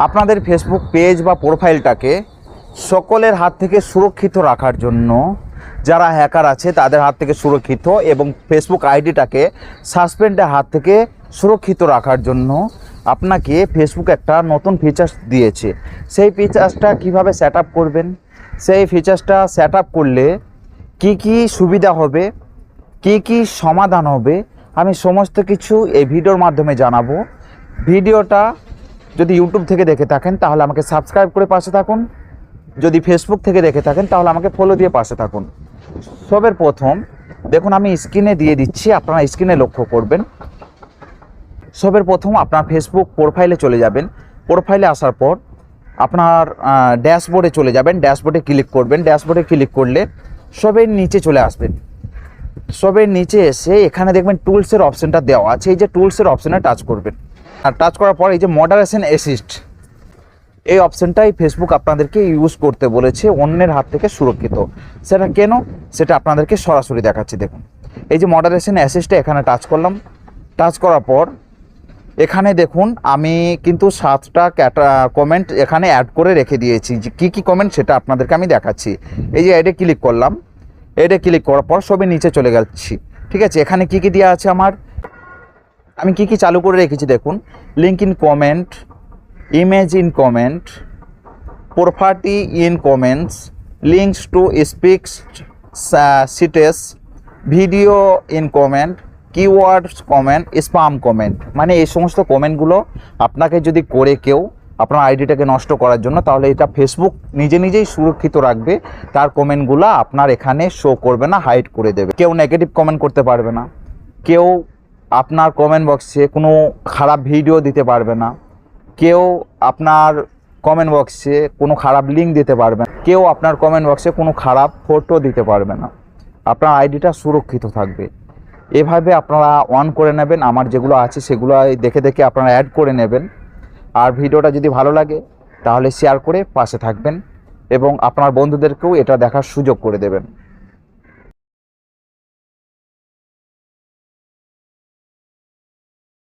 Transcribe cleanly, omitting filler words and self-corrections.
আপনাদের Facebook page বা প্রোফাইলটাকে সকলের হাত থেকে সুরক্ষিত রাখার জন্য, যারা হ্যাকার আছে তাদের হাত থেকে সুরক্ষিত এবং ফেসবুক আইডিটাকে সাসপেন্ডের হাত থেকে সুরক্ষিত রাখার জন্য আপনাকে ফেসবুক একটা নতুন ফিচার্স দিয়েছে। সেই ফিচার্সটা কিভাবে সেট আপ করবেন, সেই ফিচার্সটা সেট আপ করলে কি সুবিধা হবে, কি সমাধান হবে, আমি সমস্ত কিছু এই ভিডিওর মাধ্যমে জানাবো। ভিডিওটা যদি ইউটিউব থেকে দেখে থাকেন তাহলে আমাকে সাবস্ক্রাইব করে পাশে থাকুন, যদি ফেসবুক থেকে দেখে থাকেন তাহলে আমাকে ফলো দিয়ে পাশে থাকুন। সবের প্রথম দেখুন, আমি স্ক্রিনে দিয়ে দিচ্ছি, আপনারা স্ক্রিনে লক্ষ্য করবেন। সবের প্রথম আপনার ফেসবুক প্রোফাইলে চলে যাবেন। প্রোফাইলে আসার পর আপনার ড্যাশবোর্ডে চলে যাবেন, ড্যাশবোর্ডে ক্লিক করবেন। ড্যাশবোর্ডে ক্লিক করলে সবের নিচে চলে আসবেন। সবের নিচে এসে এখানে দেখবেন টুলসের অপশানটা দেওয়া আছে, এই যে টুলসের অপশানে টাচ করবেন। আর টাচ করার পর এই যে মডারেশন অ্যাসিস্ট, এই অপশানটাই ফেসবুক আপনাদেরকে ইউজ করতে বলেছে অন্যের হাত থেকে সুরক্ষিত। সেটা কেন, সেটা আপনাদেরকে সরাসরি দেখাচ্ছি। দেখুন, এই যে মডারেশন অ্যাসিস্টে এখানে টাচ করলাম। টাচ করার পর এখানে দেখুন আমি কিন্তু 7টা কমেন্ট এখানে অ্যাড করে রেখে দিয়েছি। যে কী কমেন্ট সেটা আপনাদেরকে আমি দেখাচ্ছি। এই যে অ্যাডে ক্লিক করলাম, অ্যাডে ক্লিক করার পর সবই নিচে চলে যাচ্ছি। ঠিক আছে, এখানে কি দেওয়া আছে আমার, আমি কি চালু করে রেখেছি দেখুন। Link in comment, image in comment, property in comments, links to speaks sites, video in comment, keywords comment, spam comment. মানে এই সমস্ত কমেন্টগুলো আপনাকে যদি করে কেউ আপনার আইডিটাকে নষ্ট করার জন্য, তাহলে এটা ফেসবুক নিজেই সুরক্ষিত রাখবে। তার কমেন্টগুলো আপনার এখানে শো করবে না, হাইড করে দেবে। কেউ নেগেটিভ কমেন্ট করতে পারবে না, কেউ আপনার কমেন্ট বক্সে কোনো খারাপ ভিডিও দিতে পারবে না, কেউ আপনার কমেন্ট বক্সে কোনো খারাপ লিঙ্ক দিতে পারবে না, কেউ আপনার কমেন্ট বক্সে কোনো খারাপ ফটো দিতে পারবে না। আপনার আইডিটা সুরক্ষিত থাকবে। এভাবে আপনারা অন করে নেবেন। আমার যেগুলো আছে সেগুলো দেখে আপনারা অ্যাড করে নেবেন। আর ভিডিওটা যদি ভালো লাগে তাহলে শেয়ার করে পাশে থাকবেন এবং আপনার বন্ধুদেরকেও এটা দেখার সুযোগ করে দেবেন।